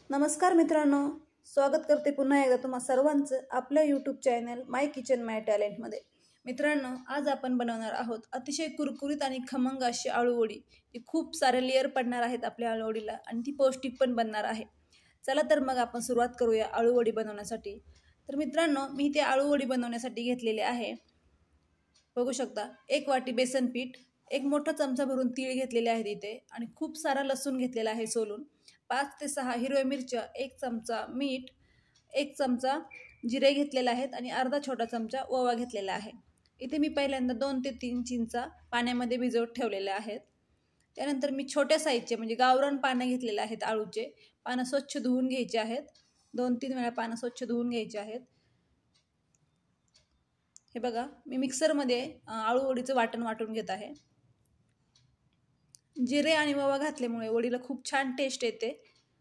नमस्कार मित्रांनो, स्वागत करते पुन्हा एकदा तुम्हा सर्वांचं आपल्या यूट्यूब चॅनल माय किचन माय टॅलेंटमध्ये। मित्रांनो, आज आपण बनवणार आहोत अतिशय कुरकुरीत आणि खमंग अशी आळू वडी। ती खूप सारे लेयर पडणार आहेत आपल्या आळू वडीला आणि ती पौष्टिक पण बनणार आहे। चला तर मग आपण सुरुवात करूया आळू वडी बनवण्यासाठी। तर मित्रांनो, मी ते आळू वडी बनवण्यासाठी घेतलेले आहे, बघू शकता, 1 वाटी बेसन पीठ, 1 मोठा चमचा भरून तीळ घेतलेले आहेत इथे आणि खूप सारा लसूण घेतलेला आहे सोलून, 5 ते 6 हिरव्या मिरच्या, 1 चमचा मीठ, 1 चमचा जिरे घेतलेले आहेत आणि अर्धा छोटा चमचा ओवा घेतलेला आहे। इथे मी पहिल्यांदा 2 ते 3 चिंचा पाण्यामध्ये भिजवत ठेवलेल्या आहेत। त्यानंतर मी छोट्या साईजचे म्हणजे गावरान पानं घेतलेले आहेत आळूचे। पानं स्वच्छ धुवून घ्यायचे आहेत, 2-3 वेळा पानं स्वच्छ धुवून घ्यायचे आहेत। हे बघा, मी मिक्सरमध्ये आळू वडीचं वाटण वाटून घेत आहे। जिरे आणि ओवा घातल्यामुळे वडीला खूप छान टेस्ट येते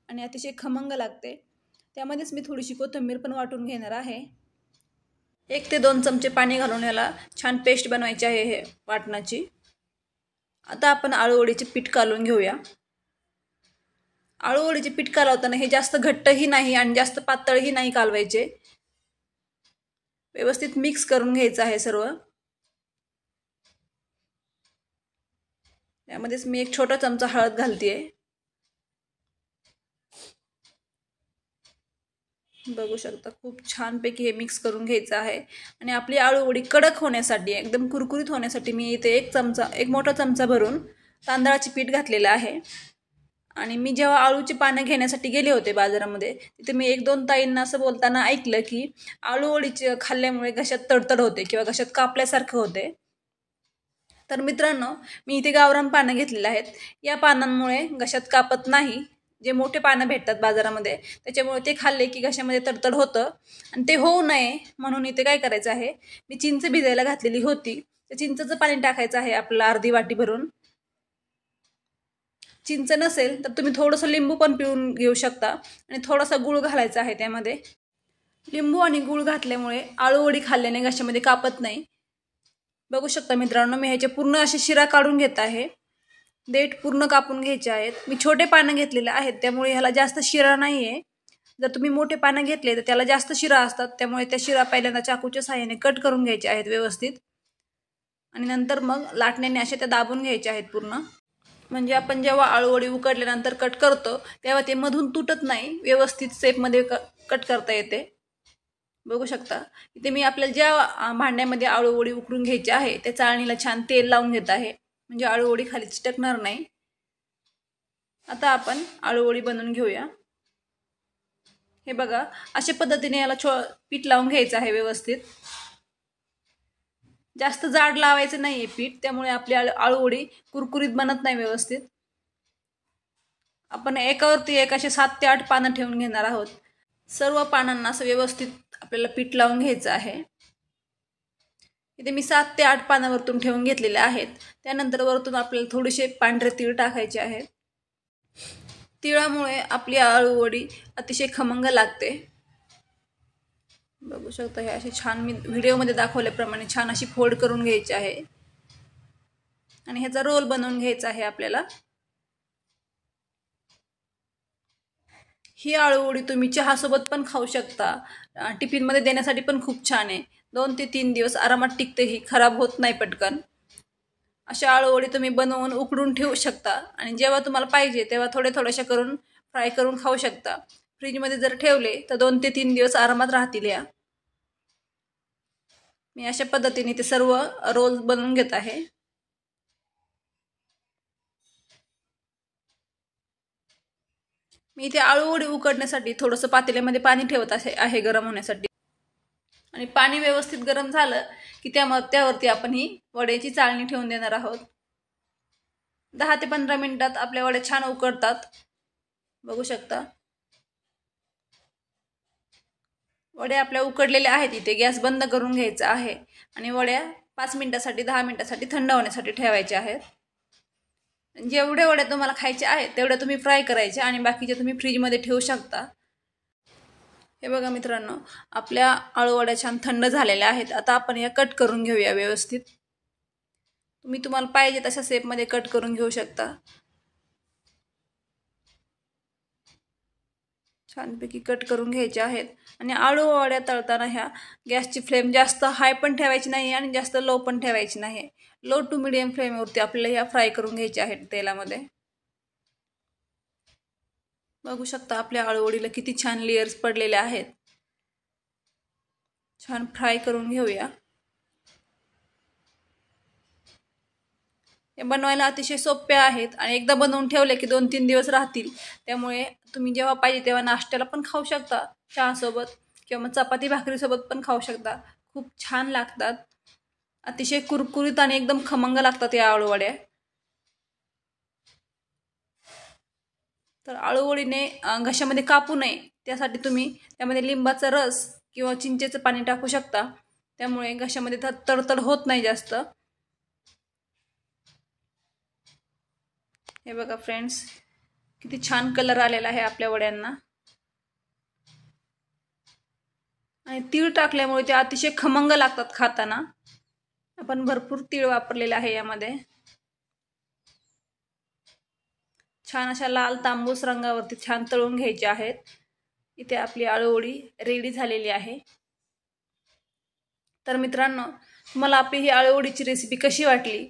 आणि अतिशय खमंग लागते। त्यामध्येच मी थोडीशी कोथिंबीर पण वाटून घेणार आहे। 1 ते 2 चमचे पाणी घालून याला छान पेस्ट बनवायची आहे हे वाटणाची। आता आपण आळू वडीचे पीठ कालवून घेऊया। आळू वडीचे पीठ कालवताना हे जास्त घट्टही नाही आणि जास्त पातळही नाही कालवायचे, व्यवस्थित मिक्स करून घ्यायचं आहे सर्व। यामध्येच मी 1 छोटा चमचा हळद घालतेय, बघू शकता। खूप छान पैकी हे मिक्स करून घ्यायचं आहे आणि आपली आळू वडी कडक होण्यासाठी, एकदम कुरकुरीत होण्यासाठी मी इथे 1 मोठा चमचा भरून तांदळाचे पीठ घातलेलं आहे। आणि मी जेव्हा आळूची पानं घेण्यासाठी गेले होते बाजारामध्ये, तिथे मी 1-2 ताईंना असं बोलताना ऐकलं की आळू वडीचे खाल्ल्यामुळे घशात तडतड होते किंवा घशात कापल्यासारखं होते। तर मित्रांनो, मी इथे गावरान पानं घेतलेले आहेत। या पानांमुळे घशात कापत नाही। जे मोठे पानं भेटतात बाजारामध्ये, त्याच्यामुळे ते खाल्ले की घशामध्ये तडतड होतं आणि ते होऊ नये म्हणून इथे काय करायचं आहे, मी चिंच भिजायला घातलेली होती, त्या चिंचेचं पाणी टाकायचं आहे आपल्याला अर्धी वाटी भरून। चिंच नसेल तर तुम्ही थोडंसं लिंबू पण पिळून घेऊ शकता आणि थोडासा गूळ घालायचा आहे त्यामध्ये। लिंबू आणि गूळ घातल्यामुळे आळू वडी खाल्ल्याने घशामध्ये कापत नाही। बघू शकता मित्रांनो, मी ह्याचे पूर्ण असे शिरा काढून घेत आहे। देठ पूर्ण कापून घ्यायचे आहेत। मी छोटे पानं घेतलेले आहेत, त्यामुळे ह्याला जास्त शिरा नाहीये। जर तुम्ही मोठे पानं घेतले तर त्याला जास्त शिरा असतात, त्यामुळे त्या शिरा पहिल्यांदा चाकूच्या साहाय्याने कट करून घ्यायचे आहेत व्यवस्थित आणि नंतर मग लाटण्याने अशा त्या दाबून घ्यायच्या आहेत पूर्ण। म्हणजे आपण जेव्हा आळू वडी उकडल्यानंतर कट करतो तेव्हा ते मधून तुटत नाही, व्यवस्थित शेपमध्ये कट करता येते। बघू शकता, इथे मी आपल्याला ज्या भांड्यामध्ये आळू वडी उकडून घ्यायची आहे त्या चाळणीला छान तेल लावून घेत आहे, म्हणजे आळू वडी खाली चिटकणार नाही। आता आपण आळू वडी बनवून घेऊया। हे बघा, अशा पद्धतीने याला पीठ लावून घ्यायचं आहे व्यवस्थित। जास्त जाड लावायचं नाहीये पीठ, त्यामुळे आपली आळू वडी कुरकुरीत बनत नाही व्यवस्थित। आपण एकावरती एक असे 7 ते 8 पानं ठेवून घेणार आहोत। सर्व पानांना असं व्यवस्थित आपल्याला पीठ लावून घ्यायचं आहे। इथे मी 7 ते 8 पानं वरतून ठेवून घेतलेले आहेत। त्यानंतर वरतून आपल्याला थोडेसे पांढरे तीळ टाकायचे आहेत। तिळामुळे आपली आळू वडी अतिशय खमंग लागते। बघू शकता, हे असे छान मी व्हिडिओमध्ये दाखवल्याप्रमाणे छान अशी फोल्ड करून घ्यायची आहे आणि ह्याचा रोल बनवून घ्यायचा आहे आपल्याला। ही आळू वडी तुम्ही चहा सोबत पण खाऊ शकता, टिफिन मध्ये देण्यासाठी पण खूप छान आहे। 2 ते 3 दिवस आरामात टिकते, ही खराब होत नाही पटकन। अशा आळू वडी तुम्ही बनवून उकडून ठेवू शकता आणि जेव्हा तुम्हाला पाहिजे तेव्हा थोड्याशा करून फ्राय करून खाऊ शकता। फ्रीजमध्ये जर ठेवले तर 2 ते 3 दिवस आरामात राहतील या। मी अशा पद्धतीने ते सर्व रोल बनवून घेत आहे। मी इथे आळू वडी उकडण्यासाठी थोडंसं पातेल्यामध्ये पाणी ठेवत आहे गरम होण्यासाठी आणि पाणी व्यवस्थित गरम झालं की त्यावरती आपण ही वड्याची चाळणी ठेवून देणार आहोत। 10 ते 15 मिनिटात आपल्या वड्या छान उकडतात, बघू शकता। वड्या आपल्या उकडलेल्या आहेत। इथे गॅस बंद करून घ्यायचा आहे आणि वड्या 5 मिनिटासाठी 10 मिनिटासाठी थंड होण्यासाठी ठेवायच्या आहेत। जेवढे वड्या तुम्हाला खायचे आहेत तेवढ्या तुम्ही फ्राय करायच्या आणि बाकीचे तुम्ही फ्रीजमध्ये ठेवू शकता। हे बघा मित्रांनो, आपल्या आळू वड्या छान थंड झालेल्या आहेत। आता आपण या कट करून घेऊया व्यवस्थित। तुम्हाला पाहिजे तशा शेपमध्ये कट करून घेऊ शकता। छानपैकी कट करून घ्यायच्या आहेत. आणि आळू वड्या तळताना ह्या गॅसची फ्लेम जास्त हाय पण ठेवायची नाही आणि जास्त लो पण ठेवायची नाही. लो टू मिडियम फ्लेमवरती आपल्याला ह्या फ्राय करून घ्यायच्या आहेत तेलामध्ये. बघू शकता आपल्या आळूवडीला किती छान लेयर्स पडलेले आहेत. छान फ्राय करून घेऊया. हे बनवायला अतिशय सोपे आहेत आणि एकदा बनवून ठेवले की 2-3 दिवस राहतील. त्यामुळे तुम्ही जेव्हा पाहिजे तेव्हा नाश्त्याला पण खाऊ शकता, चहासोबत किंवा मग चपाती भाकरीसोबत पण खाऊ शकता. खूप छान लागतात. अतिशय कुरकुरीत आणि एकदम खमंग लागतात या आळूवड्या. तर आळूवडीने घशामध्ये कापू नये त्यासाठी तुम्ही त्यामध्ये लिंबाचा रस किंवा चिंचेचं पाणी टाकू शकता. त्यामुळे घशामध्ये तडतड होत नाही जास्त. हे बघा फ्रेंड्स, किती छान कलर आलेला आहे आपल्या वड्यांना. आणि तीळ टाकल्यामुळे ते अतिशय खमंग लागतात खाताना. आपण भरपूर तीळ वापरलेले आहे यामध्ये. छान अशा लाल तांबूस रंगावरती छान तळून घ्यायचे आहेत. इथे आपली आळूवडी रेडी झालेली आहे. तर मित्रांनो, तुम्हाला आपली ही आळूवडीची रेसिपी कशी वाटली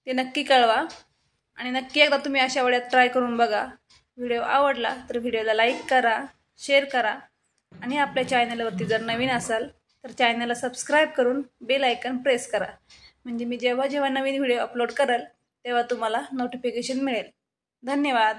ते नक्की कळवा. आणि नक्की एकदा तुम्ही अशा वड्या ट्राय करून बघा. व्हिडिओ आवडला तर व्हिडिओला लाईक करा, शेअर करा आणि आपल्या चॅनलवरती जर नवीन असाल तर चॅनलला सबस्क्राईब करून बेल आयकॉन प्रेस करा. म्हणजे मी जेव्हा जेव्हा नवीन व्हिडिओ अपलोड करेल तेव्हा तुम्हाला नोटिफिकेशन मिळेल. धन्यवाद.